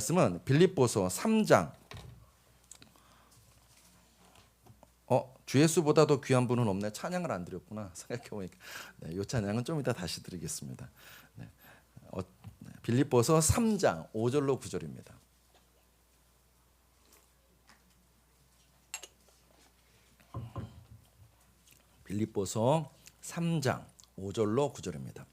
말씀은 빌립보서 3장. 주 예수보다도 귀한 분은 없네. 찬양을 안 드렸구나. 생각해보니까 이 찬양은 좀 이따 다시 드리겠습니다. 빌립보서 3장 5절로 9절입니다. 빌립보서 3장 5절로 9절입니다.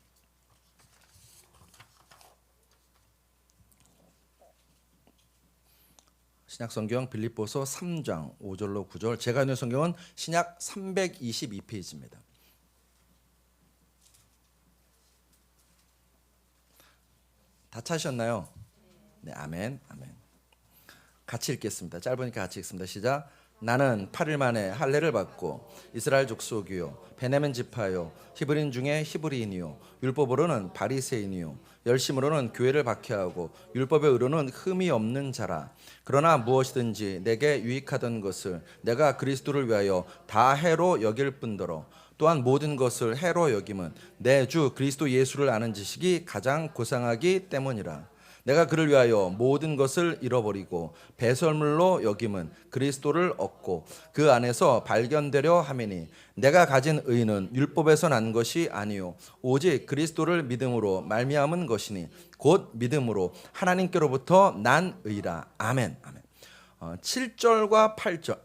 신약 성경 빌립보서 3장 5절로 9절. 제가 있는 성경은 신약 322페이지입니다. 다 찾으셨나요? 네, 아멘. 아멘. 같이 읽겠습니다. 짧으니까 같이 읽습니다. 시작. 나는 8일 만에 할례를 받고 이스라엘 족속이요 베냐민 지파요 히브리인 중에 히브리인이요 율법으로는 바리새인이요 열심으로는 교회를 박해하고 율법의 의로는 흠이 없는 자라. 그러나 무엇이든지 내게 유익하던 것을 내가 그리스도를 위하여 다 해로 여길 뿐더러 또한 모든 것을 해로 여김은 내 주 그리스도 예수를 아는 지식이 가장 고상하기 때문이라. 내가 그를 위하여 모든 것을 잃어버리고 배설물로 여김은 그리스도를 얻고 그 안에서 발견되려 함이니 내가 가진 의는 율법에서 난 것이 아니요 오직 그리스도를 믿음으로 말미암은 것이니 곧 믿음으로 하나님께로부터 난 의라. 아멘. 아멘. 7절과 8절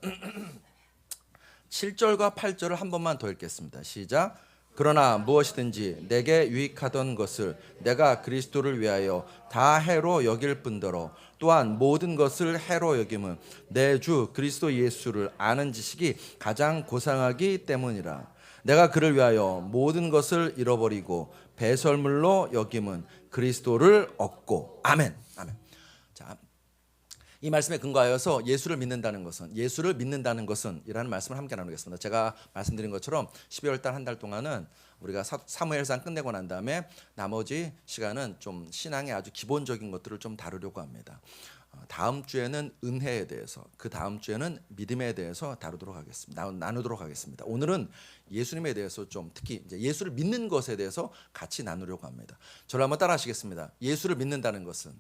7절과 8절을 한 번만 더 읽겠습니다. 시작. 그러나 무엇이든지 내게 유익하던 것을 내가 그리스도를 위하여 다 해로 여길 뿐더러 또한 모든 것을 해로 여김은 내 주 그리스도 예수를 아는 지식이 가장 고상하기 때문이라. 내가 그를 위하여 모든 것을 잃어버리고 배설물로 여김은 그리스도를 얻고. 아멘. 아멘. 자, 이 말씀에 근거하여서 예수를 믿는다는 것은 이라는 말씀을 함께 나누겠습니다. 제가 말씀드린 것처럼 12월 달 한 달 동안은 우리가 사무엘상 끝내고 난 다음에 나머지 시간은 좀 신앙의 아주 기본적인 것들을 좀 다루려고 합니다. 다음 주에는 은혜에 대해서, 그 다음 주에는 믿음에 대해서 나누도록 하겠습니다. 오늘은 예수님에 대해서 좀 특히 이제 예수를 믿는 것에 대해서 같이 나누려고 합니다. 저를 한번 따라하시겠습니다. 예수를 믿는다는 것은.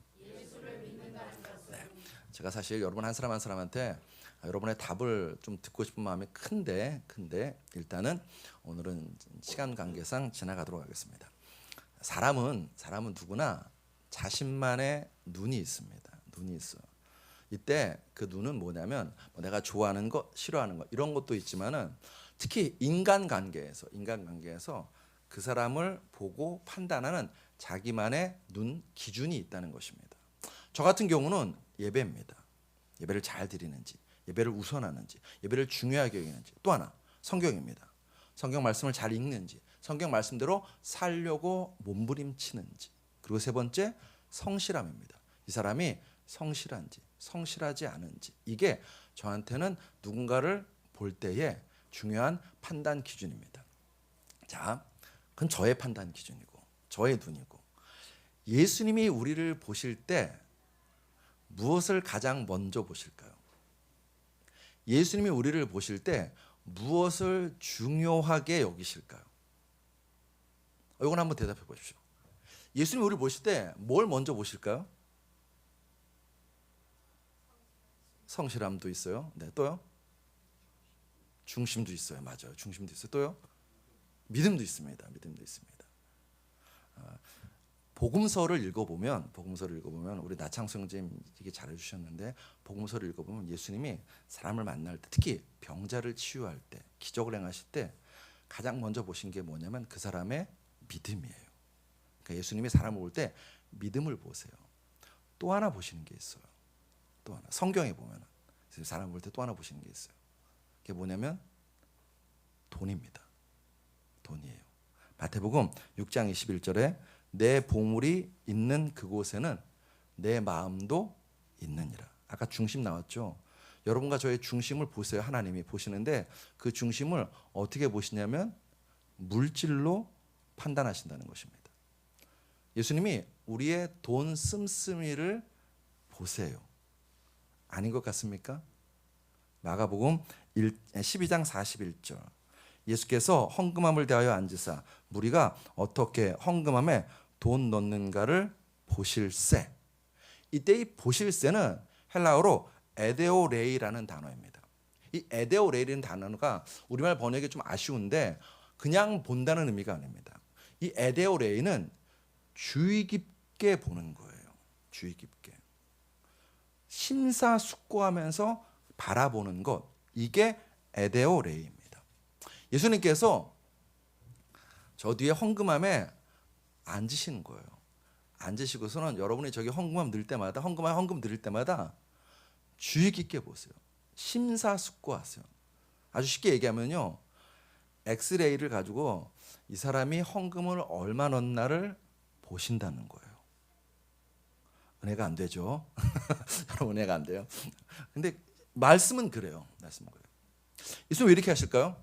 제가 사실 여러분 한 사람 한 사람한테 여러분의 답을 좀 듣고 싶은 마음이 큰데 일단은 오늘은 시간 관계상 지나가도록 하겠습니다. 사람은 누구나 자신만의 눈이 있습니다. 눈이 있어요. 이때 그 눈은 뭐냐면 내가 좋아하는 거, 싫어하는 거 이런 것도 있지만은 특히 인간관계에서 그 사람을 보고 판단하는 자기만의 눈 기준이 있다는 것입니다. 저 같은 경우는 예배입니다. 예배를 잘 드리는지, 예배를 우선하는지, 예배를 중요하게 여기는지. 또 하나 성경입니다. 성경 말씀을 잘 읽는지, 성경 말씀대로 살려고 몸부림치는지. 그리고 세 번째 성실함입니다. 이 사람이 성실한지 성실하지 않은지. 이게 저한테는 누군가를 볼 때의 중요한 판단 기준입니다. 자, 그건 저의 판단 기준이고 저의 눈이고, 예수님이 우리를 보실 때 무엇을 가장 먼저 보실까요? 예수님이 우리를 보실 때 무엇을 중요하게 여기실까요? 이건 한번 대답해 보십시오. 예수님이 우리를 보실 때 뭘 먼저 보실까요? 성실함도 있어요. 네, 또요? 중심도 있어요. 맞아요. 중심도 있어요. 또요? 믿음도 있습니다. 복음서를 읽어보면 우리 나창수 형제님 되게 잘해주셨는데, 복음서를 읽어보면 예수님이 사람을 만날 때, 특히 병자를 치유할 때, 기적을 행하실 때 가장 먼저 보신 게 뭐냐면 그 사람의 믿음이에요. 그러니까 예수님이 사람을 볼 때 믿음을 보세요. 또 하나 보시는 게 있어요. 또 하나 성경에 보면 사람을 볼 때 또 하나 보시는 게 있어요. 그게 뭐냐면 돈입니다. 돈이에요. 마태복음 6장 21절에 내 보물이 있는 그곳에는 내 마음도 있느니라. 아까 중심 나왔죠. 여러분과 저의 중심을 보세요. 하나님이 보시는데 그 중심을 어떻게 보시냐면 물질로 판단하신다는 것입니다. 예수님이 우리의 돈 씀씀이를 보세요. 아닌 것 같습니까? 마가복음 12장 41절. 예수께서 헌금함을 대하여 앉으사 무리가 어떻게 헌금함에 돈 넣는가를 보실세. 이때 이 보실새는 헬라어로 에데오레이라는 단어입니다. 이 에데오레이라는 단어가 우리말 번역이 좀 아쉬운데 그냥 본다는 의미가 아닙니다. 이 에데오레이는 주의 깊게 보는 거예요. 주의 깊게. 심사숙고하면서 바라보는 것. 이게 에데오레이입니다. 예수님께서 저 뒤에 헌금함에 앉으시는 거예요. 앉으시고서는 여러분이 저기 헌금함 넣을 때마다 헌금 드릴 때마다 주의 깊게 보세요. 심사숙고하세요. 아주 쉽게 얘기하면요. 엑스레이를 가지고 이 사람이 헌금을 얼마 넣었나를 보신다는 거예요. 은혜가 안 되죠. 여러분 은혜가 안 돼요. 근데 말씀은 그래요. 말씀은 그래요. 예수님 왜 이렇게 하실까요?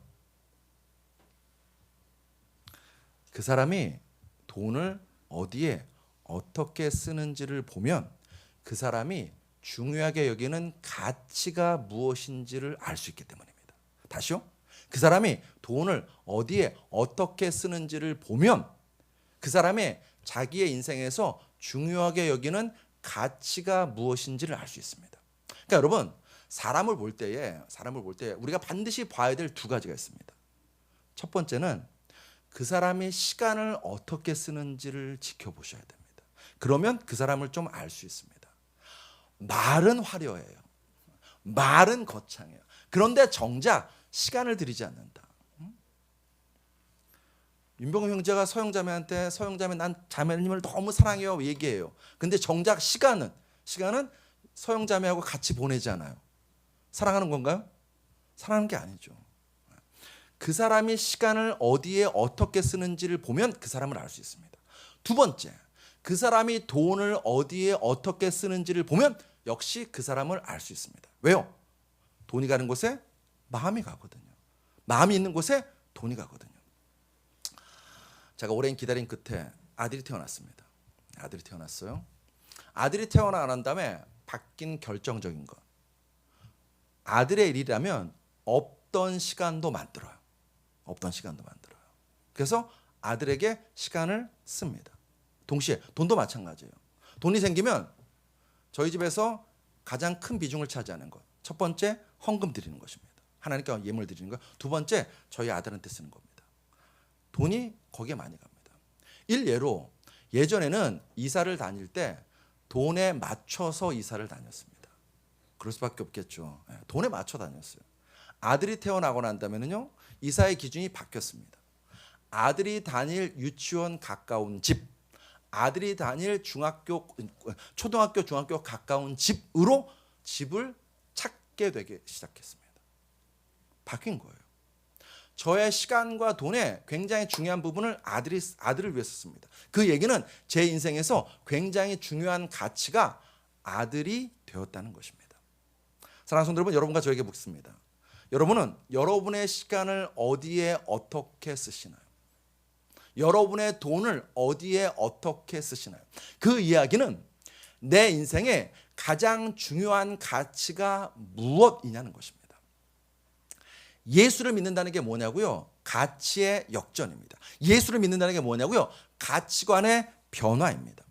그 사람이 돈을 어디에 어떻게 쓰는지를 보면 그 사람이 중요하게 여기는 가치가 무엇인지를 알 수 있기 때문입니다. 다시요. 그 사람이 돈을 어디에 어떻게 쓰는지를 보면 그 사람이 자기의 인생에서 중요하게 여기는 가치가 무엇인지를 알 수 있습니다. 그러니까 여러분 사람을 볼 때에 우리가 반드시 봐야 될 두 가지가 있습니다. 첫 번째는 그 사람이 시간을 어떻게 쓰는지를 지켜보셔야 됩니다. 그러면 그 사람을 좀 알 수 있습니다. 말은 화려해요. 말은 거창해요. 그런데 정작 시간을 들이지 않는다. 윤병호 형제가 서영자매한테 서영자매 난 자매님을 너무 사랑해요 얘기해요. 근데 정작 시간은 서영자매하고 같이 보내지 않아요. 사랑하는 건가요? 사랑하는 게 아니죠. 그 사람이 시간을 어디에 어떻게 쓰는지를 보면 그 사람을 알 수 있습니다. 두 번째, 그 사람이 돈을 어디에 어떻게 쓰는지를 보면 역시 그 사람을 알 수 있습니다. 왜요? 돈이 가는 곳에 마음이 가거든요. 마음이 있는 곳에 돈이 가거든요. 제가 오랜 기다림 끝에 아들이 태어났습니다. 아들이 태어났어요. 아들이 태어나고 난 다음에 바뀐 결정적인 것. 아들의 일이라면 없던 시간도 만들어요. 없던 시간도 만들어요. 그래서 아들에게 시간을 씁니다. 동시에 돈도 마찬가지예요. 돈이 생기면 저희 집에서 가장 큰 비중을 차지하는 것. 첫 번째 헌금 드리는 것입니다. 하나님께 예물 드리는 것. 두 번째 저희 아들한테 쓰는 겁니다. 돈이 거기에 많이 갑니다. 일례로 예전에는 이사를 다닐 때 돈에 맞춰서 이사를 다녔습니다. 그럴 수밖에 없겠죠. 돈에 맞춰 다녔어요. 아들이 태어나고 난다면요 이사의 기준이 바뀌었습니다. 아들이 다닐 유치원 가까운 집, 아들이 다닐 초등학교, 중학교 가까운 집으로 집을 찾게 되기 시작했습니다. 바뀐 거예요. 저의 시간과 돈의 굉장히 중요한 부분을 아들을 위해서 씁니다. 그 얘기는 제 인생에서 굉장히 중요한 가치가 아들이 되었다는 것입니다. 사랑하는 성도 여러분, 여러분과 저에게 묻습니다. 여러분은 여러분의 시간을 어디에 어떻게 쓰시나요? 여러분의 돈을 어디에 어떻게 쓰시나요? 그 이야기는 내 인생의 가장 중요한 가치가 무엇이냐는 것입니다. 예수를 믿는다는 게 뭐냐고요? 가치의 역전입니다. 예수를 믿는다는 게 뭐냐고요? 가치관의 변화입니다.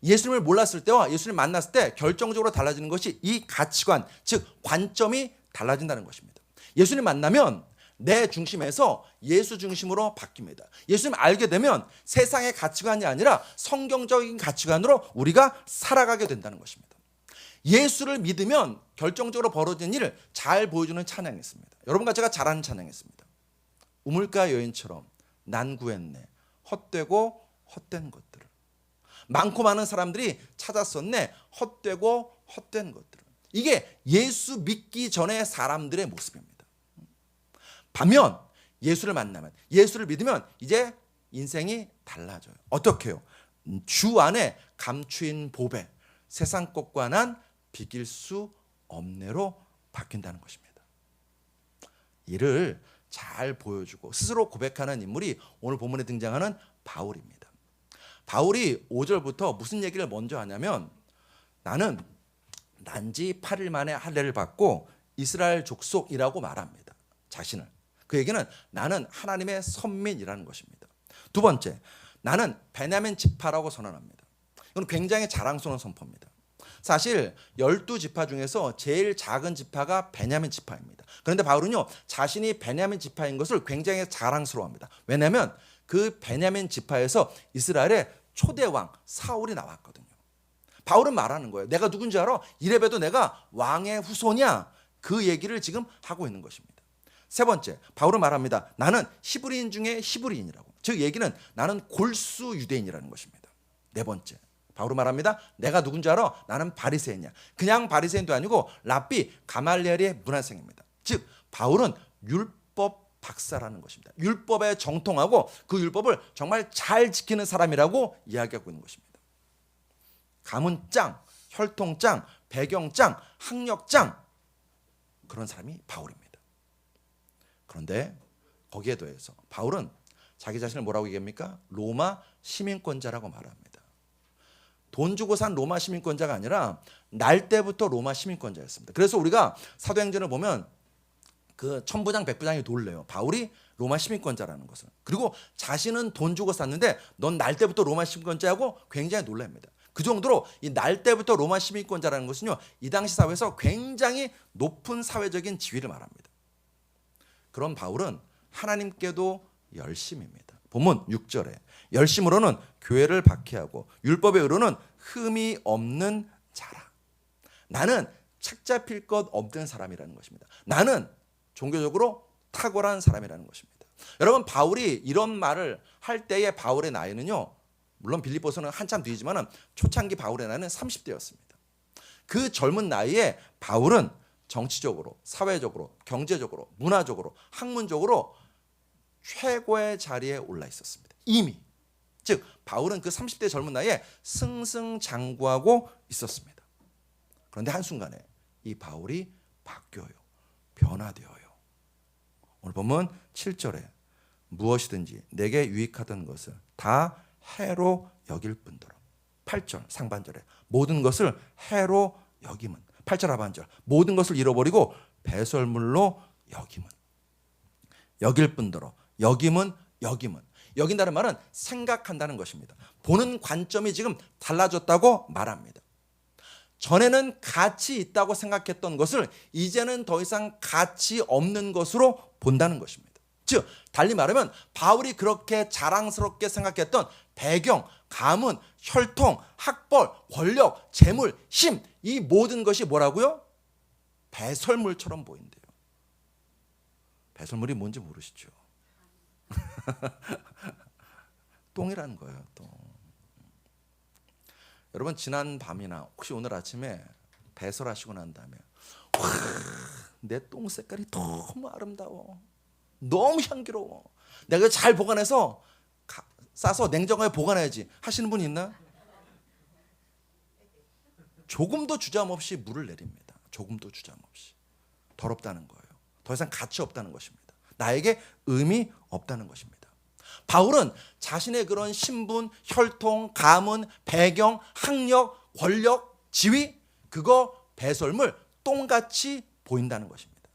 예수님을 몰랐을 때와 예수님을 만났을 때 결정적으로 달라지는 것이 이 가치관, 즉 관점이 달라진다는 것입니다. 예수님 만나면 내 중심에서 예수 중심으로 바뀝니다. 예수님 알게 되면 세상의 가치관이 아니라 성경적인 가치관으로 우리가 살아가게 된다는 것입니다. 예수를 믿으면 결정적으로 벌어진 일을 잘 보여주는 찬양이 있습니다. 여러분과 제가 잘 아는 찬양이 있습니다. 우물가 여인처럼 난 구했네 헛되고 헛된 것들을. 많고 많은 사람들이 찾았었네 헛되고 헛된 것들을. 이게 예수 믿기 전의 사람들의 모습입니다. 반면 예수를 만나면, 예수를 믿으면 이제 인생이 달라져요. 어떻게 해요? 주 안에 감추인 보배, 세상 것과 난 비길 수 없네로 바뀐다는 것입니다. 이를 잘 보여주고 스스로 고백하는 인물이 오늘 본문에 등장하는 바울입니다. 바울이 5절부터 무슨 얘기를 먼저 하냐면, 나는 난지 8일 만에 할례를 받고 이스라엘 족속이라고 말합니다. 자신을. 그 얘기는 나는 하나님의 선민이라는 것입니다. 두 번째, 나는 베냐민 지파라고 선언합니다. 이건 굉장히 자랑스러운 선포입니다. 사실 12지파 중에서 제일 작은 지파가 베냐민 지파입니다. 그런데 바울은요, 자신이 베냐민 지파인 것을 굉장히 자랑스러워합니다. 왜냐하면 그 베냐민 지파에서 이스라엘의 초대 왕 사울이 나왔거든요. 바울은 말하는 거예요. 내가 누군지 알아? 이래봬도 내가 왕의 후손이야. 그 얘기를 지금 하고 있는 것입니다. 세 번째, 바울은 말합니다. 나는 히브리인 중에 히브리인이라고. 즉 얘기는 나는 골수 유대인이라는 것입니다. 네 번째, 바울은 말합니다. 내가 누군지 알아? 나는 바리새인이야. 그냥 바리새인도 아니고 랍비 가말리엘의 문화생입니다. 즉 바울은 율법 박사라는 것입니다. 율법에 정통하고 그 율법을 정말 잘 지키는 사람이라고 이야기하고 있는 것입니다. 가문 짱, 혈통 짱, 배경 짱, 학력 짱, 그런 사람이 바울입니다. 그런데 거기에 더해서 바울은 자기 자신을 뭐라고 얘기합니까? 로마 시민권자라고 말합니다. 돈 주고 산 로마 시민권자가 아니라 날 때부터 로마 시민권자였습니다. 그래서 우리가 사도행전을 보면 그 천부장 백부장이 놀래요. 바울이 로마 시민권자라는 것을. 그리고 자신은 돈 주고 샀는데 넌 날 때부터 로마 시민권자하고 굉장히 놀랍니다. 그 정도로 이 날 때부터 로마 시민권자라는 것은요, 이 당시 사회에서 굉장히 높은 사회적인 지위를 말합니다. 그런 바울은 하나님께도 열심입니다. 본문 6절에 열심으로는 교회를 박해하고 율법의 의로는 흠이 없는 자라. 나는 책 잡힐 것 없는 사람이라는 것입니다. 나는 종교적으로 탁월한 사람이라는 것입니다. 여러분, 바울이 이런 말을 할 때의 바울의 나이는요, 물론 빌립보서는 한참 뒤지만은 초창기 바울의 나이는 30대였습니다. 그 젊은 나이에 바울은 정치적으로, 사회적으로, 경제적으로, 문화적으로, 학문적으로 최고의 자리에 올라 있었습니다. 이미. 즉 바울은 그 30대 젊은 나이에 승승장구하고 있었습니다. 그런데 한순간에 이 바울이 바뀌어요. 변화되어요. 오늘 보면 7절에 무엇이든지 내게 유익하던 것을 다 해로 여길 뿐더러. 8절 상반절에 모든 것을 해로 여김은. 8절 하반절 모든 것을 잃어버리고 배설물로 여김은. 여길 뿐더러. 여김은 여긴다는 말은 생각한다는 것입니다. 보는 관점이 지금 달라졌다고 말합니다. 전에는 가치 있다고 생각했던 것을 이제는 더 이상 가치 없는 것으로 본다는 것입니다. 즉 달리 말하면 바울이 그렇게 자랑스럽게 생각했던 배경, 가문, 혈통, 학벌, 권력, 재물, 힘, 이 모든 것이 뭐라고요? 배설물처럼 보인대요. 배설물이 뭔지 모르시죠? 똥이라는 거예요. 똥. 여러분 지난 밤이나 혹시 오늘 아침에 배설하시고 난 다음에 내 똥 색깔이 너무 아름다워, 너무 향기로워, 내가 잘 보관해서 싸서 냉장고에 보관해야지 하시는 분 있나? 조금도 주저함 없이 물을 내립니다. 조금도 주저함 없이. 더럽다는 거예요. 더 이상 가치 없다는 것입니다. 나에게 의미 없다는 것입니다. 바울은 자신의 그런 신분, 혈통, 가문, 배경, 학력, 권력, 지위, 그거 배설물, 똥같이 보인다는 것입니다.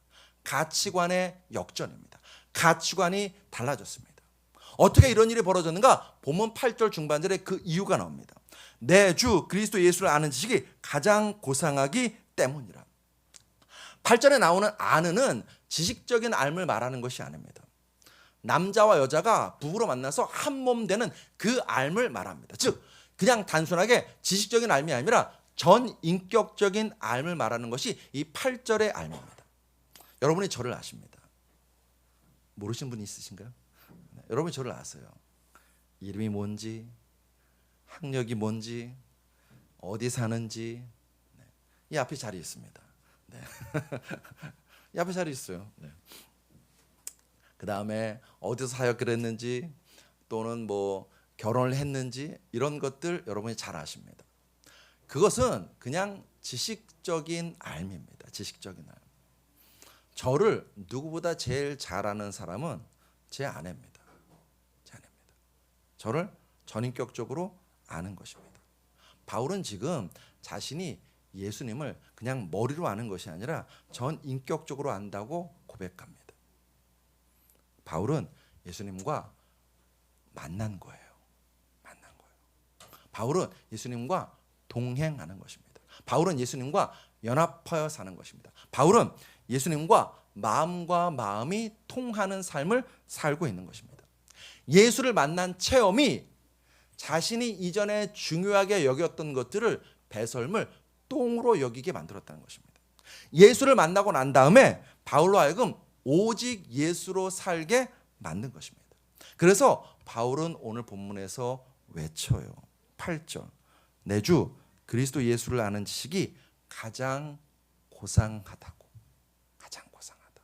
가치관의 역전입니다. 가치관이 달라졌습니다. 어떻게 이런 일이 벌어졌는가? 본문 8절 중반절에 그 이유가 나옵니다. 내 주 그리스도 예수를 아는 지식이 가장 고상하기 때문이라. 8절에 나오는 아는은 지식적인 알을 말하는 것이 아닙니다. 남자와 여자가 부부로 만나서 한 몸 되는 그 알을 말합니다. 즉 그냥 단순하게 지식적인 알이 아니라 전인격적인 알을 말하는 것이 이 8절의 알입니다. 여러분이 저를 아십니다. 모르시는 분이 있으신가요? 네, 여러분이 저를 아세요. 이름이 뭔지, 학력이 뭔지, 어디 사는지. 네. 이 앞에 자리 있습니다. 네. 이 앞에 자리 있어요. 네. 그 다음에 어디서 사역을 했는지 또는 뭐 결혼을 했는지 이런 것들 여러분이 잘 아십니다. 그것은 그냥 지식적인 알입니다. 지식적인 알. 저를 누구보다 제일 잘 아는 사람은 제 아내입니다. 제 아내입니다. 저를 전인격적으로 아는 것입니다. 바울은 지금 자신이 예수님을 그냥 머리로 아는 것이 아니라 전인격적으로 안다고 고백합니다. 바울은 예수님과 만난 거예요. 만난 거예요. 바울은 예수님과 동행하는 것입니다. 바울은 예수님과 연합하여 사는 것입니다. 바울은 예수님과 마음과 마음이 통하는 삶을 살고 있는 것입니다. 예수를 만난 체험이 자신이 이전에 중요하게 여겼던 것들을 배설물 똥으로 여기게 만들었다는 것입니다. 예수를 만나고 난 다음에 바울로 하여금 오직 예수로 살게 만든 것입니다. 그래서 바울은 오늘 본문에서 외쳐요. 8절. 내 주 그리스도 예수를 아는 지식이 가장 고상하다고. 가장 고상하다.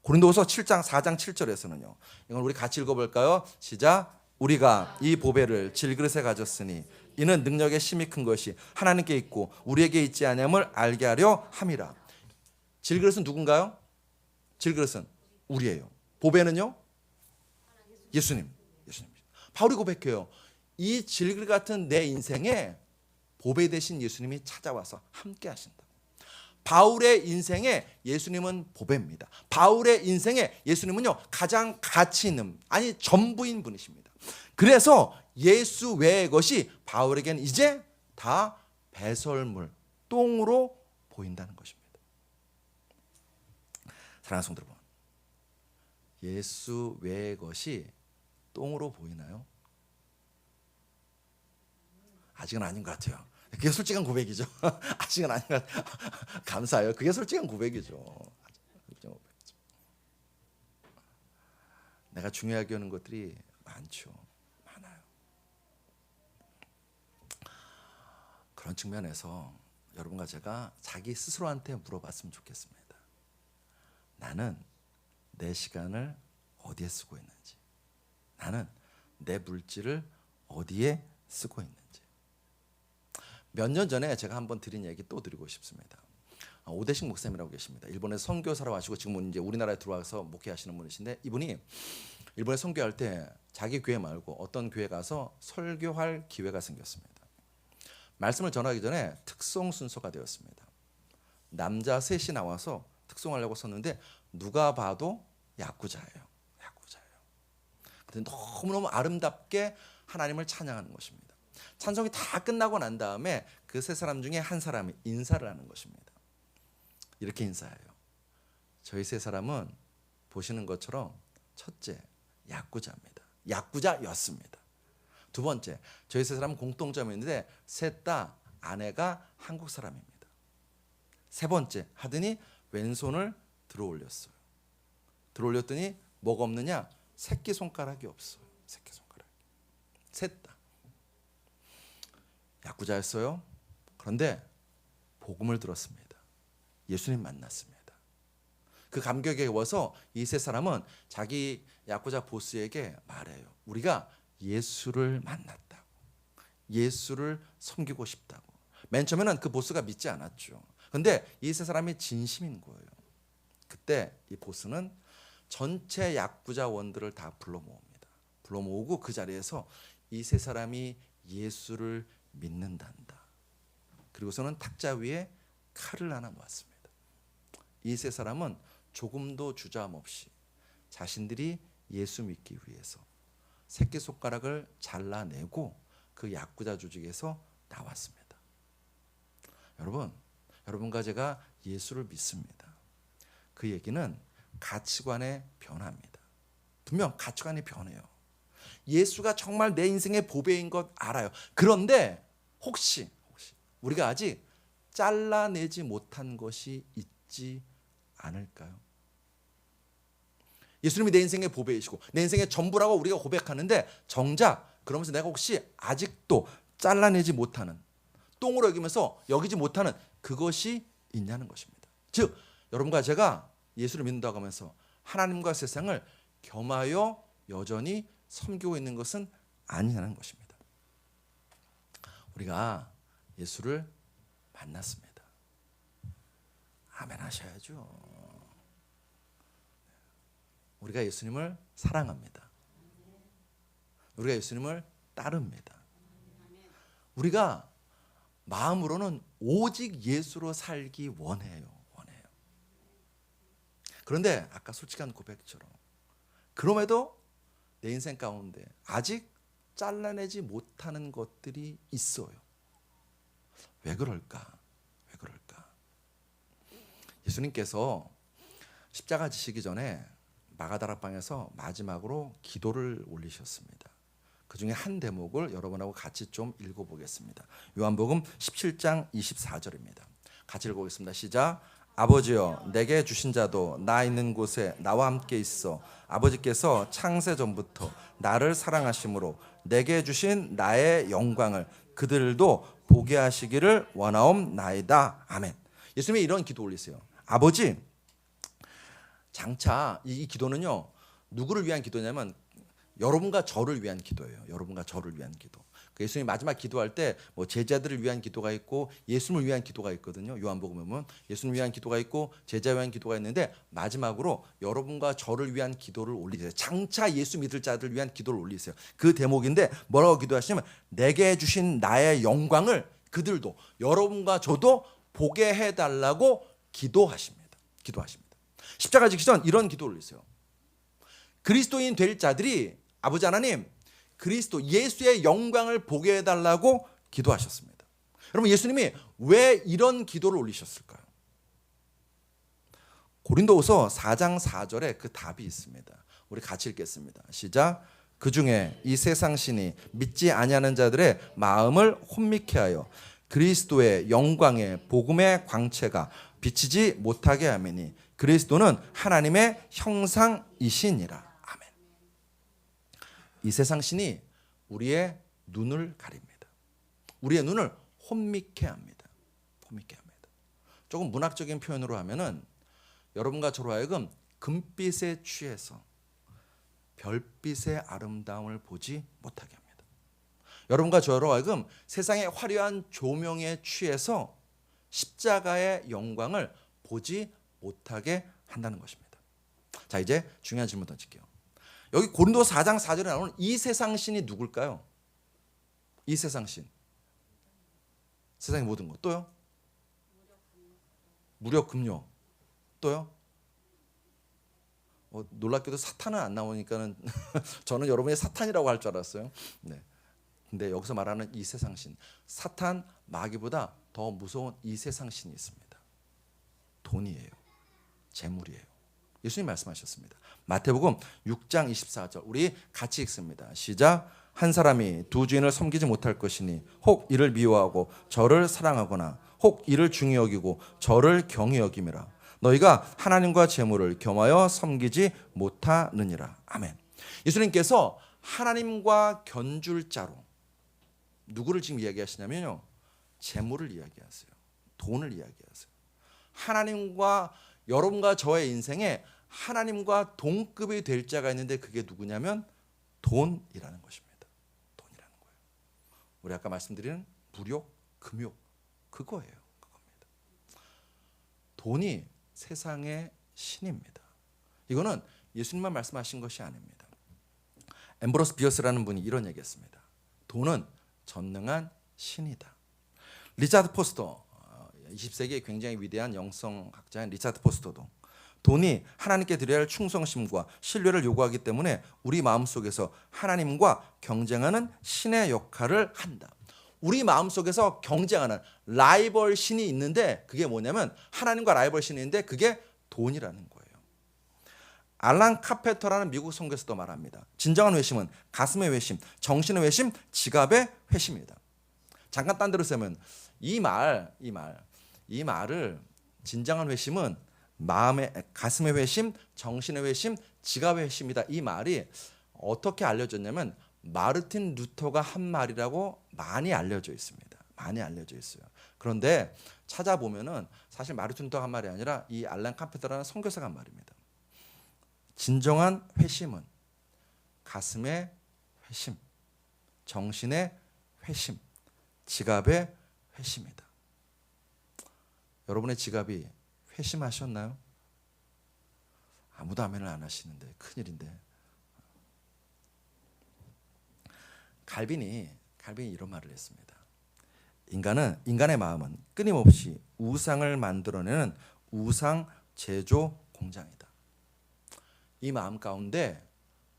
고린도후서 7장 4장 7절에서는요. 이건 우리 같이 읽어볼까요? 시작. 우리가 이 보배를 질그릇에 가졌으니 이는 능력의 힘이 큰 것이 하나님께 있고 우리에게 있지 아니함을 알게 하려 함이라. 질그릇은 누군가요? 질그릇은 우리예요. 보배는요? 예수님. 바울이 고백해요. 이 질그릇 같은 내 인생에 보배 대신 예수님이 찾아와서 함께 하신다. 바울의 인생에 예수님은 보배입니다. 바울의 인생에 예수님은요 가장 가치 있는, 아니 전부인 분이십니다. 그래서 예수 외의 것이 바울에게는 이제 다 배설물, 똥으로 보인다는 것입니다. 사랑하는 성도 여러분, 예수 외의 것이 똥으로 보이나요? 아직은 아닌 것 같아요. 그게 솔직한 고백이죠. 아직은 아닌 것 같아요. 감사해요. 그게 솔직한 고백이죠. 내가 중요하게 여는 것들이 많죠. 많아요. 그런 측면에서 여러분과 제가 자기 스스로한테 물어봤으면 좋겠습니다. 나는 내 시간을 어디에 쓰고 있는지, 나는 내 물질을 어디에 쓰고 있는지. 몇 년 전에 제가 한번 드린 얘기 또 드리고 싶습니다. 오대식 목사님이라고 계십니다. 일본에 선교사로 하시고 지금은 이제 우리나라에 들어와서 목회하시는 분이신데, 이분이 일본에 선교할 때 자기 교회 말고 어떤 교회 가서 설교할 기회가 생겼습니다. 말씀을 전하기 전에 특송 순서가 되었습니다. 남자 셋이 나와서 특송하려고 섰는데 누가 봐도 야구자예요. 근데 너무너무 아름답게 하나님을 찬양하는 것입니다. 찬송이 다 끝나고 난 다음에 그 세 사람 중에 한 사람이 인사를 하는 것입니다. 이렇게 인사해요. 저희 세 사람은 보시는 것처럼 첫째, 야구자입니다. 야구자였습니다. 두 번째, 저희 세 사람은 공통점이 있는데 셋 다 아내가 한국 사람입니다. 세 번째 하더니 왼손을 들어 올렸어요. 들어 올렸더니 뭐가 없느냐? 새끼손가락이 없어요. 새끼손가락. 셋 다. 야구자였어요. 그런데 복음을 들었습니다. 예수님 만났습니다. 그 감격에 워서 이 세 사람은 자기 야구자 보스에게 말해요. 우리가 예수를 만났다고. 예수를 섬기고 싶다고. 맨 처음에는 그 보스가 믿지 않았죠. 그런데 이 세 사람이 진심인 거예요. 그때 이 보스는 전체 야구자원들을 다 불러 모읍니다. 불러 모으고 그 자리에서 이 세 사람이 예수를 믿는단다. 그리고서는 탁자 위에 칼을 하나 놓았습니다. 이 세 사람은 조금도 주저함 없이 자신들이 예수 믿기 위해서 새끼손가락을 잘라내고 그 야구자 조직에서 나왔습니다. 여러분과 제가 예수를 믿습니다. 그 얘기는 가치관의 변화입니다. 분명 가치관이 변해요. 예수가 정말 내 인생의 보배인 것 알아요. 그런데 혹시 우리가 아직 잘라내지 못한 것이 있지 않을까요? 예수님이 내 인생의 보배이시고 내 인생의 전부라고 우리가 고백하는데 정작 그러면서 내가 혹시 아직도 잘라내지 못하는, 똥으로 여기면서 여기지 못하는 그것이 있냐는 것입니다. 즉 여러분과 제가 예수를 믿는다고 하면서 하나님과 세상을 겸하여 여전히 섬기고 있는 것은 아니라는 것입니다. 우리가 예수를 만났습니다. 아멘 하셔야죠. 우리가 예수님을 사랑합니다. 우리가 예수님을 따릅니다. 우리가 마음으로는 오직 예수로 살기 원해요. 그런데 아까 솔직한 고백처럼 그럼에도 내 인생 가운데 아직 잘라내지 못하는 것들이 있어요. 왜 그럴까? 왜 그럴까? 예수님께서 십자가 지시기 전에 마가다락방에서 마지막으로 기도를 올리셨습니다. 그 중에 한 대목을 여러분하고 같이 좀 읽어보겠습니다. 요한복음 17장 24절입니다. 같이 읽어보겠습니다. 시작. 아버지여 내게 주신 자도 나 있는 곳에 나와 함께 있어 아버지께서 창세 전부터 나를 사랑하심으로 내게 주신 나의 영광을 그들도 보게 하시기를 원하옵나이다. 아멘. 예수님이 이런 기도 올리세요. 아버지, 장차 이 기도는요 누구를 위한 기도냐면 여러분과 저를 위한 기도예요. 여러분과 저를 위한 기도. 예수님이 마지막 기도할 때 뭐 제자들을 위한 기도가 있고 예수님을 위한 기도가 있거든요. 요한복음에 보면 예수님을 위한 기도가 있고 제자를 위한 기도가 있는데 마지막으로 여러분과 저를 위한 기도를 올리세요. 장차 예수 믿을 자들을 위한 기도를 올리세요. 그 대목인데 뭐라고 기도하시냐면 내게 주신 나의 영광을 그들도 여러분과 저도 보게 해달라고 기도하십니다. 기도하십니다. 십자가 지기 전 이런 기도를 올리세요. 그리스도인 될 자들이 아버지 하나님 그리스도 예수의 영광을 보게 해달라고 기도하셨습니다. 여러분 예수님이 왜 이런 기도를 올리셨을까요? 고린도후서 4장 4절에 그 답이 있습니다. 우리 같이 읽겠습니다. 시작. 그 중에 이 세상 신이 믿지 아니하는 자들의 마음을 혼미케 하여 그리스도의 영광의 복음의 광채가 비치지 못하게 하매니 그리스도는 하나님의 형상이시니라. 이 세상 신이 우리의 눈을 가립니다. 우리의 눈을 혼미케 합니다. 혼미케 합니다. 조금 문학적인 표현으로 하면은 여러분과 저로 하여금 금빛에 취해서 별빛의 아름다움을 보지 못하게 합니다. 여러분과 저로 하여금 세상의 화려한 조명에 취해서 십자가의 영광을 보지 못하게 한다는 것입니다. 자, 이제 중요한 질문 던질게요. 여기 고린도서 4장 4절에 나오는 이 세상 신이 누굴까요? 이 세상 신. 세상의 모든 것. 또요? 무력, 금요. 또요? 놀랍게도 사탄은 안 나오니까는 저는 여러분이 사탄이라고 할 줄 알았어요. 네. 근데 여기서 말하는 이 세상 신. 사탄, 마귀보다 더 무서운 이 세상 신이 있습니다. 돈이에요. 재물이에요. 예수님 말씀하셨습니다. 마태복음 6장 24절 우리 같이 읽습니다. 시작. 한 사람이 두 주인을 섬기지 못할 것이니 혹 이를 미워하고 저를 사랑하거나 혹 이를 중히 여기고 저를 경히 여김이라. 너희가 하나님과 재물을 겸하여 섬기지 못하느니라. 아멘. 예수님께서 하나님과 견줄 자로 누구를 지금 이야기하시냐면요. 재물을 이야기하세요. 돈을 이야기하세요. 하나님과 여러분과 저의 인생에 하나님과 동급이 될 자가 있는데 그게 누구냐면 돈이라는 것입니다. 돈이라는 거예요. 우리 아까 말씀드린 무력, 금욕 그거예요. 그겁니다. 돈이 세상의 신입니다. 이거는 예수님만 말씀하신 것이 아닙니다. 앰브로스 비어스라는 분이 이런 얘기했습니다. 돈은 전능한 신이다. 리차드 포스터 20세기의 굉장히 위대한 영성학자인 리차드 포스터도 돈이 하나님께 드려야 할 충성심과 신뢰를 요구하기 때문에 우리 마음속에서 하나님과 경쟁하는 신의 역할을 한다. 우리 마음속에서 경쟁하는 라이벌 신이 있는데 그게 뭐냐면 하나님과 라이벌 신이 있는데 그게 돈이라는 거예요. 알란 카페터라는 미국 선교사도 말합니다. 진정한 회심은 가슴의 회심, 정신의 회심, 지갑의 회심이다. 잠깐 딴 데로 쓰면 이 말을 진정한 회심은 마음의 가슴의 회심, 정신의 회심, 지갑의 회심이다. 이 말이 어떻게 알려졌냐면 마르틴 루터가 한 말이라고 많이 알려져 있습니다. 많이 알려져 있어요. 그런데 찾아보면은 사실 마르틴 루터가 한 말이 아니라 이 알란 카페터라는 선교사가 한 말입니다. 진정한 회심은 가슴의 회심, 정신의 회심, 지갑의 회심이다. 여러분의 지갑이 회심하셨나요? 아무도 아멘을 안 하시는데 큰일인데. 갈빈이 이런 말을 했습니다. 인간의 마음은 끊임없이 우상을 만들어내는 우상 제조 공장이다. 이 마음 가운데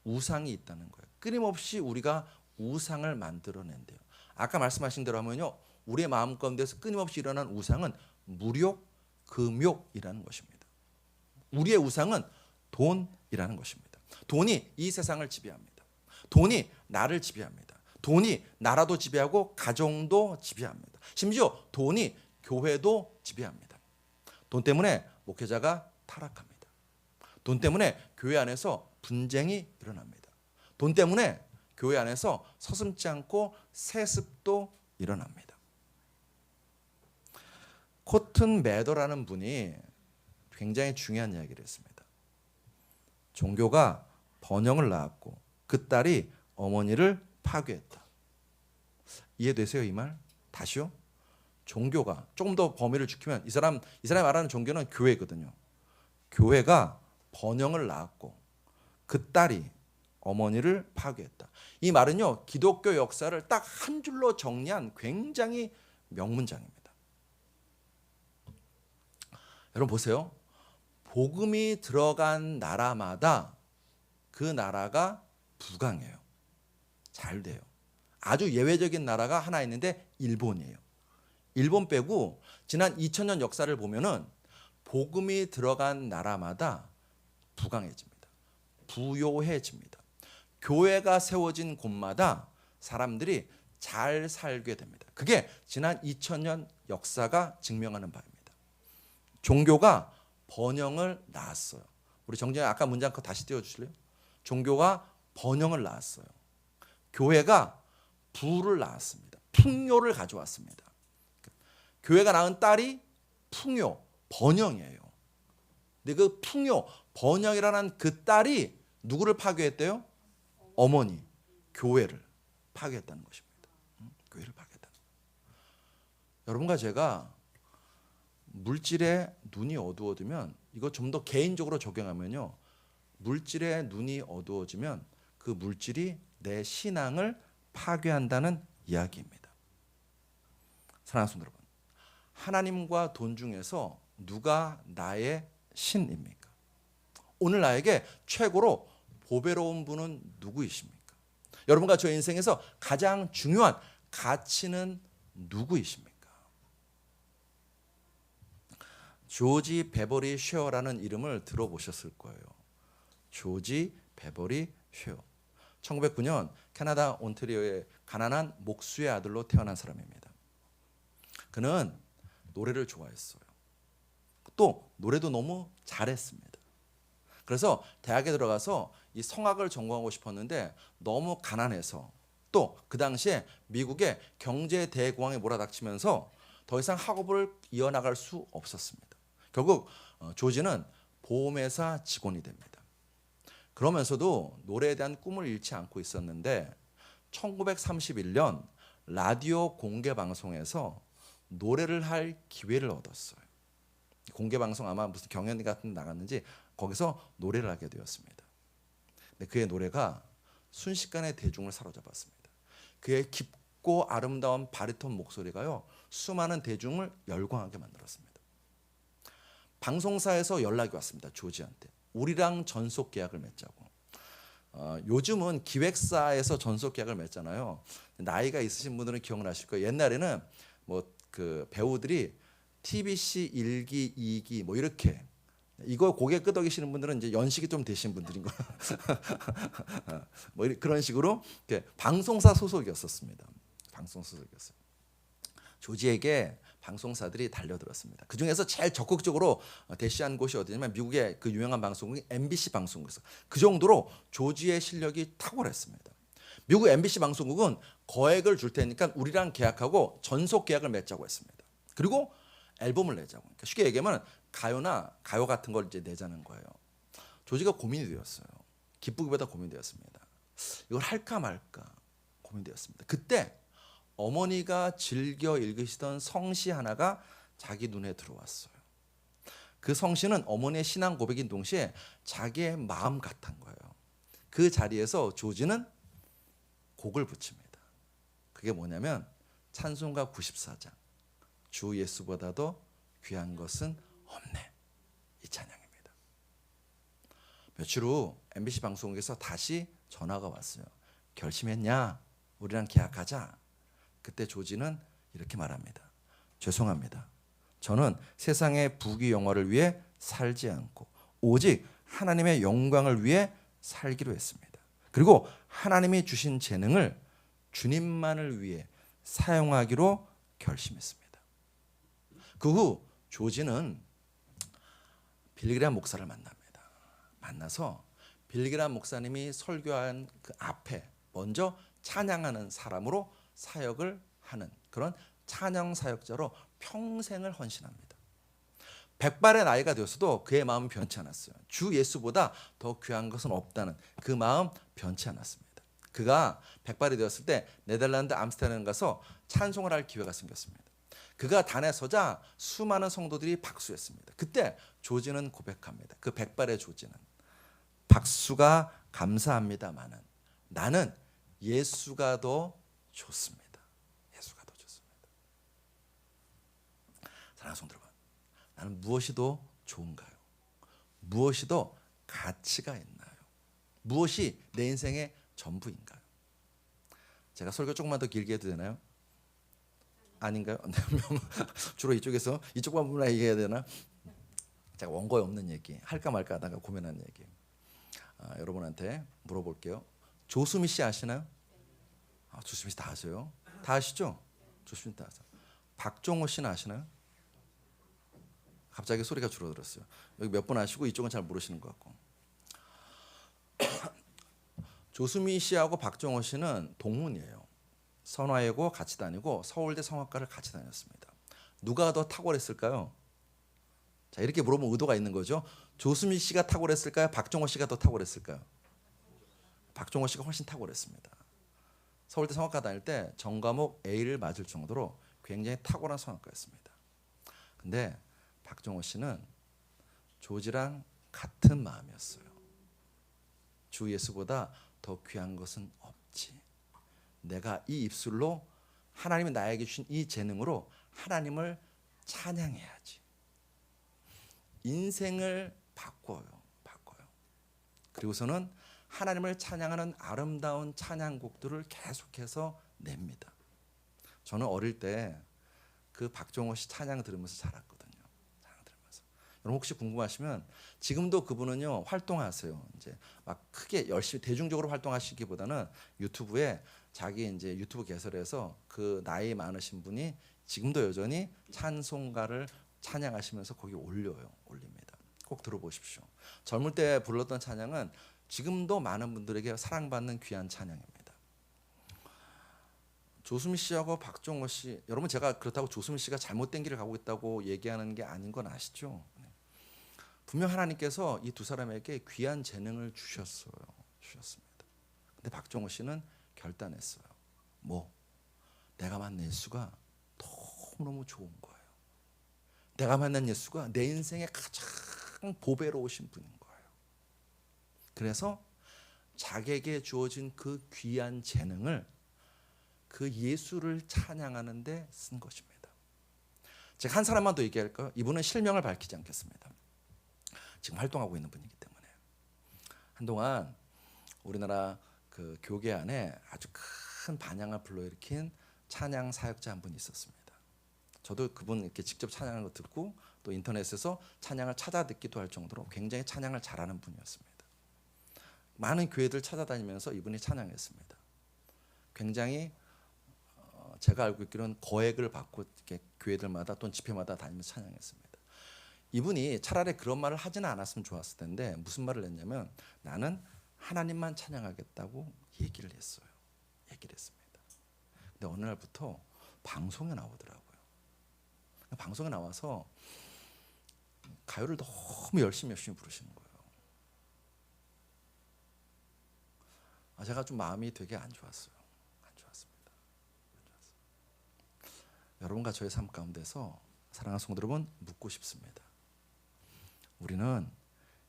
우상이 있다는 거예요. 끊임없이 우리가 우상을 만들어낸대요. 아까 말씀하신 대로 하면요, 우리의 마음 가운데서 끊임없이 일어난 우상은 무욕, 금욕이라는 것입니다. 우리의 우상은 돈이라는 것입니다. 돈이 이 세상을 지배합니다. 돈이 나를 지배합니다. 돈이 나라도 지배하고 가정도 지배합니다. 심지어 돈이 교회도 지배합니다. 돈 때문에 목회자가 타락합니다. 돈 때문에 교회 안에서 분쟁이 일어납니다. 돈 때문에 교회 안에서 서슴지 않고 세습도 일어납니다. 코튼 매더라는 분이 굉장히 중요한 이야기를 했습니다. 종교가 번영을 낳았고 그 딸이 어머니를 파괴했다. 이해되세요, 이 말? 다시요. 종교가 조금 더 범위를 죽이면 이 사람이 말하는 종교는 교회거든요. 교회가 번영을 낳았고 그 딸이 어머니를 파괴했다. 이 말은요, 기독교 역사를 딱 한 줄로 정리한 굉장히 명문장입니다. 여러분 보세요. 복음이 들어간 나라마다 그 나라가 부강해요. 잘 돼요. 아주 예외적인 나라가 하나 있는데 일본이에요. 일본 빼고 지난 2000년 역사를 보면은 복음이 들어간 나라마다 부강해집니다. 부요해집니다. 교회가 세워진 곳마다 사람들이 잘 살게 됩니다. 그게 지난 2000년 역사가 증명하는 바입니다. 종교가 번영을 낳았어요. 우리 정정이 아까 문장 거 다시 띄워주실래요? 종교가 번영을 낳았어요. 교회가 부를 낳았습니다. 풍요를 가져왔습니다. 교회가 낳은 딸이 풍요, 번영이에요. 근데 그 풍요, 번영이라는 그 딸이 누구를 파괴했대요? 어머니, 교회를 파괴했다는 것입니다. 교회를 파괴했다. 여러분과 제가 물질에 눈이 어두워지면 이거 좀 더 개인적으로 적용하면요. 물질에 눈이 어두워지면 그 물질이 내 신앙을 파괴한다는 이야기입니다. 사랑하는 성도 여러분, 하나님과 돈 중에서 누가 나의 신입니까? 오늘 나에게 최고로 보배로운 분은 누구이십니까? 여러분과 저의 인생에서 가장 중요한 가치는 누구이십니까? 조지 베버리 쉐어라는 이름을 들어보셨을 거예요. 조지 베버리 쉐어. 1909년 캐나다 온타리오의 가난한 목수의 아들로 태어난 사람입니다. 그는 노래를 좋아했어요. 또 노래도 너무 잘했습니다. 그래서 대학에 들어가서 이 성악을 전공하고 싶었는데 너무 가난해서 또 그 당시에 미국의 경제 대공황이 몰아닥치면서 더 이상 학업을 이어나갈 수 없었습니다. 결국 조지는 보험회사 직원이 됩니다. 그러면서도 노래에 대한 꿈을 잃지 않고 있었는데 1931년 라디오 공개방송에서 노래를 할 기회를 얻었어요. 공개방송 아마 무슨 경연 같은 데 나갔는지 거기서 노래를 하게 되었습니다. 근데 그의 노래가 순식간에 대중을 사로잡았습니다. 그의 깊고 아름다운 바리톤 목소리가요, 수많은 대중을 열광하게 만들었습니다. 방송사에서 연락이 왔습니다. 조지한테. 우리랑 전속 계약을 맺자고. 요즘은 기획사에서 전속 계약을 맺잖아요. 나이가 있으신 분들은 기억나실 거예요. 옛날에는 뭐 그 배우들이 TBC 1기, 2기 뭐 이렇게, 이거 고개 끄덕이시는 분들은 이제 연식이 좀 되신 분들인 거. 뭐 그런 식으로 방송사 소속이었었습니다. 방송 소속이었어요. 조지에게 방송사들이 달려들었습니다. 그 중에서 제일 적극적으로 대시한 곳이 어디냐면 미국의 그 유명한 방송국이 MBC 방송국이었어요. 그 정도로 조지의 실력이 탁월했습니다. 미국 MBC 방송국은 거액을 줄 테니까 우리랑 계약하고 전속 계약을 맺자고 했습니다. 그리고 앨범을 내자고. 그러니까 쉽게 얘기하면 가요 같은 걸 이제 내자는 거예요. 조지가 고민이 되었어요. 기쁘기보다 고민이 되었습니다. 이걸 할까 말까 고민되었습니다. 그때 어머니가 즐겨 읽으시던 성시 하나가 자기 눈에 들어왔어요. 그 성시는 어머니의 신앙 고백인 동시에 자기의 마음 같은 거예요. 그 자리에서 조지는 곡을 붙입니다. 그게 뭐냐면 찬송가 94장. 주 예수보다도 귀한 것은 없네. 이 찬양입니다. 며칠 후 MBC 방송국에서 다시 전화가 왔어요. 결심했냐? 우리랑 계약하자. 그때 조지는 이렇게 말합니다. 죄송합니다. 저는 세상의 부귀 영화를 위해 살지 않고 오직 하나님의 영광을 위해 살기로 했습니다. 그리고 하나님이 주신 재능을 주님만을 위해 사용하기로 결심했습니다. 그 후 조지는 빌리그람 목사를 만납니다. 만나서 빌리그람 목사님이 설교한 그 앞에 먼저 찬양하는 사람으로 사역을 하는 그런 찬양 사역자로 평생을 헌신합니다. 백발의 나이가 되었어도 그의 마음은 변치 않았어요. 주 예수보다 더 귀한 것은 없다는 그 마음 변치 않았습니다. 그가 백발이 되었을 때 네덜란드 암스테르담 가서 찬송을 할 기회가 생겼습니다. 그가 단에 서자 수많은 성도들이 박수했습니다. 그때 조지는 고백합니다. 그 백발의 조지는 박수가 감사합니다마는 나는 예수가 더 좋습니다. 예수가 더 좋습니다. 사랑하는 성도 여러분, 나는 무엇이 더 좋은가요? 무엇이 더 가치가 있나요? 무엇이 내 인생의 전부인가요? 제가 설교 조금만 더 길게 해도 되나요? 아닌가요? 주로 이쪽에서 이쪽 부분만 얘기해야 되나? 제가 원고에 없는 얘기 할까 말까 하다가 고민한 얘기. 여러분한테 물어볼게요. 조수미 씨 아시나요? 조수미 씨 다 아세요? 다 아시죠? 조수미 다 아세요. 박종호 씨는 아시나요? 갑자기 소리가 줄어들었어요. 여기 몇 분 아시고 이쪽은 잘 모르시는 것 같고. 조수미 씨하고 박종호 씨는 동문이에요. 선화예고 같이 다니고 서울대 성악과를 같이 다녔습니다. 누가 더 탁월했을까요? 자, 이렇게 물어보면 의도가 있는 거죠. 조수미 씨가 탁월했을까요? 박종호 씨가 더 탁월했을까요? 박종호 씨가 훨씬 탁월했습니다. 서울대 성악과 다닐 때 전과목 A를 맞을 정도로 굉장히 탁월한 성악가였습니다. 근데 박종호 씨는 조지랑 같은 마음이었어요. 주 예수보다 더 귀한 것은 없지. 내가 이 입술로 하나님이 나에게 주신 이 재능으로 하나님을 찬양해야지. 인생을 바꿔요. 그리고서는 하나님을 찬양하는 아름다운 찬양곡들을 계속해서 냅니다. 저는 어릴 때 그 박종호 씨 찬양 들으면서 자랐거든요. 여러분 혹시 궁금하시면 지금도 그분은요 활동하세요. 이제 막 크게 열심히 대중적으로 활동하시기보다는 유튜브에 자기 이제 유튜브 개설해서 그 나이 많으신 분이 지금도 여전히 찬송가를 찬양하시면서 거기 올립니다. 꼭 들어보십시오. 젊을 때 불렀던 찬양은 지금도 많은 분들에게 사랑받는 귀한 찬양입니다. 조수미 씨하고 박종호 씨, 여러분 제가 그렇다고 조수미 씨가 잘못된 길을 가고 있다고 얘기하는 게 아닌 건 아시죠? 분명 하나님께서 이 두 사람에게 귀한 재능을 주셨습니다. 근데 박종호 씨는 결단했어요. 내가 만난 예수가 너무너무 좋은 거예요. 내가 만난 예수가 내 인생에 가장 보배로우신 분인 거예요. 그래서 자기에게 주어진 그 귀한 재능을 그 예수를 찬양하는 데 쓴 것입니다. 제가 한 사람만 더 얘기할까요? 이분은 실명을 밝히지 않겠습니다. 지금 활동하고 있는 분이기 때문에. 한동안 우리나라 그 교계 안에 아주 큰 반향을 불러일으킨 찬양 사역자 한 분이 있었습니다. 저도 그분 이렇게 직접 찬양하는 거 듣고 또 인터넷에서 찬양을 찾아 듣기도 할 정도로 굉장히 찬양을 잘하는 분이었습니다. 많은 교회들 찾아다니면서 이분이 찬양했습니다. 굉장히 제가 알고 있기로는 거액을 받고 이렇게 교회들마다 또는 집회마다 다니면서 찬양했습니다. 이분이 차라리 그런 말을 하지는 않았으면 좋았을 텐데 무슨 말을 했냐면 나는 하나님만 찬양하겠다고 얘기를 했습니다. 근데 어느 날부터 방송에 나오더라고요. 방송에 나와서 가요를 너무 열심히 부르시는 거예요. 제가 좀 마음이 되게 안 좋았습니다. 여러분과 저의 삶 가운데서 사랑하는 성도 여러분 묻고 싶습니다. 우리는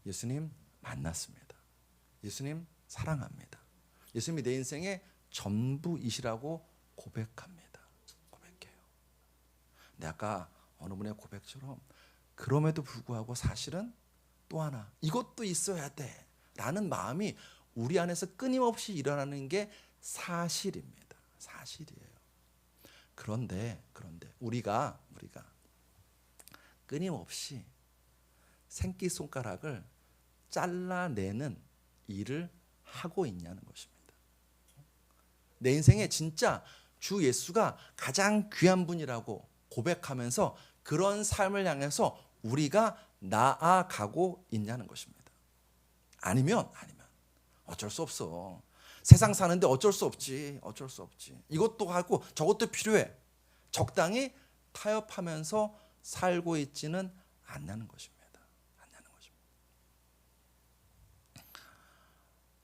예수님 만났습니다. 예수님 사랑합니다. 예수님이 내 인생의 전부이시라고 고백합니다. 고백해요. 근데 아까 어느 분의 고백처럼 그럼에도 불구하고 사실은 또 하나 이것도 있어야 돼 라는 마음이 우리 안에서 끊임없이 일어나는 게 사실입니다. 사실이에요. 그런데 우리가 끊임없이 새끼손가락을 잘라내는 일을 하고 있냐는 것입니다. 내 인생에 진짜 주 예수가 가장 귀한 분이라고 고백하면서 그런 삶을 향해서 우리가 나아가고 있냐는 것입니다. 아니면 어쩔 수 없어. 세상 사는데 어쩔 수 없지. 이것도 하고 저것도 필요해. 적당히 타협하면서 살고 있지는 않냐는 것입니다.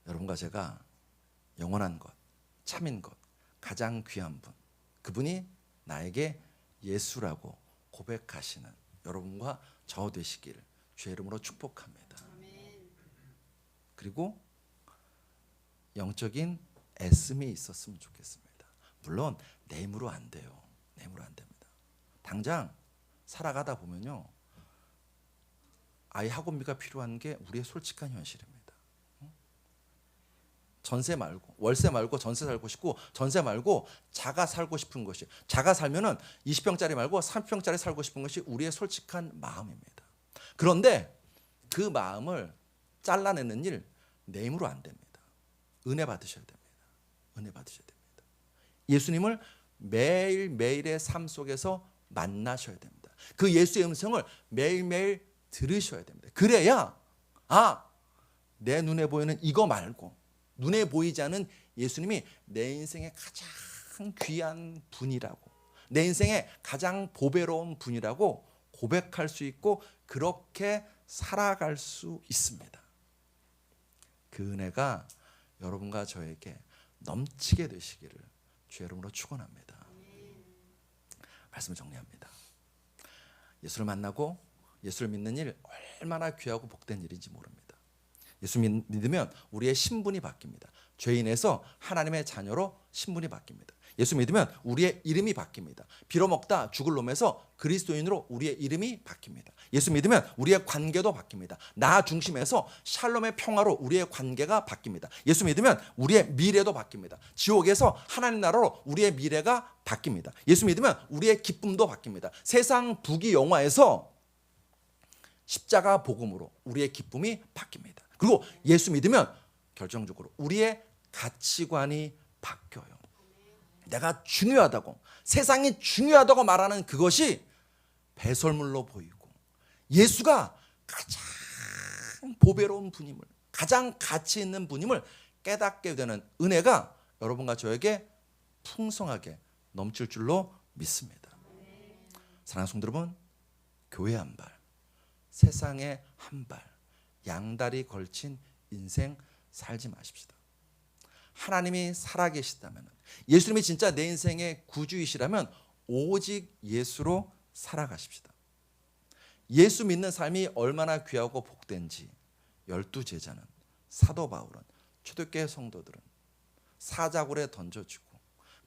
여러분과 제가 영원한 것, 참인 것, 가장 귀한 분, 그분이 나에게 예수라고 고백하시는 여러분과 저 되시기를 주의 이름으로 축복합니다. 그리고 영적인 애씀이 있었으면 좋겠습니다. 물론 내 힘으로 안 돼요. 내 힘으로 안 됩니다. 당장 살아가다 보면요, 아이 학원비가 필요한 게 우리의 솔직한 현실입니다. 전세 말고 월세 말고 전세 살고 싶고, 전세 말고 자가 살고 싶은 것이, 자가 살면은 20평짜리 말고 30평짜리 살고 싶은 것이 우리의 솔직한 마음입니다. 그런데 그 마음을 잘라내는 일 내 힘으로 안 됩니다. 은혜 받으셔야 됩니다. 예수님을 매일매일의 삶 속에서 만나셔야 됩니다. 그 예수의 음성을 매일매일 들으셔야 됩니다. 그래야 내 눈에 보이는 이거 말고, 눈에 보이지 않은 예수님이 내 인생의 가장 귀한 분이라고, 내 인생의 가장 보배로운 분이라고 고백할 수 있고, 그렇게 살아갈 수 있습니다. 그 은혜가 여러분과 저에게 넘치게 되시기를 주의 이름으로 축원합니다. 말씀을 정리합니다. 예수를 만나고 예수를 믿는 일 얼마나 귀하고 복된 일인지 모릅니다. 예수 믿으면 우리의 신분이 바뀝니다. 죄인에서 하나님의 자녀로 신분이 바뀝니다. 예수 믿으면 우리의 이름이 바뀝니다. 빌어먹다 죽을 놈에서 그리스도인으로 우리의 이름이 바뀝니다. 예수 믿으면 우리의 관계도 바뀝니다. 나 중심에서 샬롬의 평화로 우리의 관계가 바뀝니다. 예수 믿으면 우리의 미래도 바뀝니다. 지옥에서 하나님 나라로 우리의 미래가 바뀝니다. 예수 믿으면 우리의 기쁨도 바뀝니다. 세상 부귀영화에서 십자가 복음으로 우리의 기쁨이 바뀝니다. 그리고 예수 믿으면 결정적으로 우리의 가치관이 바뀌어요. 내가 중요하다고, 세상이 중요하다고 말하는 그것이 배설물로 보이고, 예수가 가장 보배로운 분임을, 가장 가치 있는 분임을 깨닫게 되는 은혜가 여러분과 저에게 풍성하게 넘칠 줄로 믿습니다. 사랑하는 성도 여러분, 교회 한 발, 세상에 한 발, 양다리 걸친 인생 살지 마십시다. 하나님이 살아계시다면, 예수님이 진짜 내 인생의 구주이시라면 오직 예수로 살아가십시다. 예수 믿는 삶이 얼마나 귀하고 복된지 12제자는, 사도 바울은, 초대교회 성도들은 사자굴에 던져지고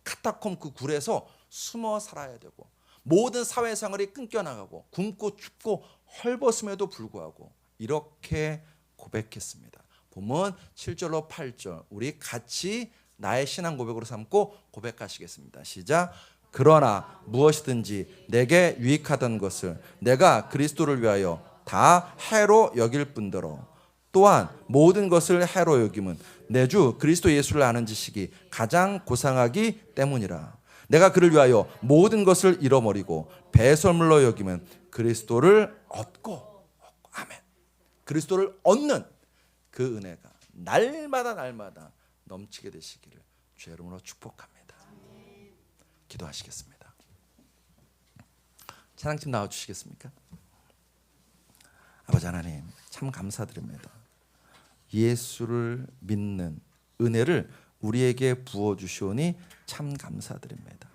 카타콤 그 굴에서 숨어 살아야 되고, 모든 사회생활이 끊겨나가고 굶고 춥고 헐벗음에도 불구하고 이렇게 고백했습니다. 본문 7절로 8절 우리 같이 나의 신앙 고백으로 삼고 고백하시겠습니다. 시작. 그러나 무엇이든지 내게 유익하던 것을 내가 그리스도를 위하여 다 해로 여길 뿐더러, 또한 모든 것을 해로 여김은 내 주 그리스도 예수를 아는 지식이 가장 고상하기 때문이라. 내가 그를 위하여 모든 것을 잃어버리고 배설물로 여김은 그리스도를 얻고, 아멘, 그리스도를 얻는 그 은혜가 날마다 넘치게 되시기를 주의 이름으로 축복합니다. 기도하시겠습니다. 찬양팀 나와주시겠습니까? 아버지 하나님, 참 감사드립니다. 예수를 믿는 은혜를 우리에게 부어주시오니 참 감사드립니다.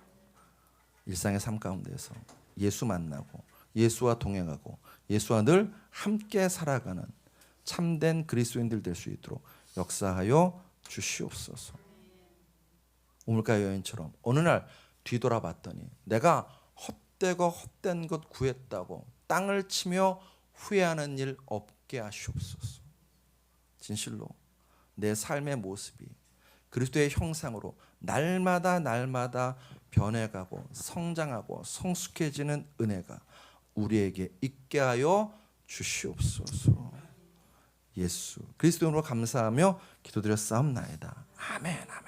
일상의 삶 가운데서 예수 만나고 예수와 동행하고 예수와 늘 함께 살아가는 참된 그리스도인들 될 수 있도록 역사하여 주시옵소서. 우물가 여인처럼 어느 날 뒤돌아봤더니 내가 헛되고 헛된 것 구했다고 땅을 치며 후회하는 일 없게 하시옵소서. 진실로 내 삶의 모습이 그리스도의 형상으로 날마다 변해가고 성장하고 성숙해지는 은혜가 우리에게 있게 하여 주시옵소서. 예수 그리스도로 감사하며 기도드렸사옵나이다. 아멘 아멘.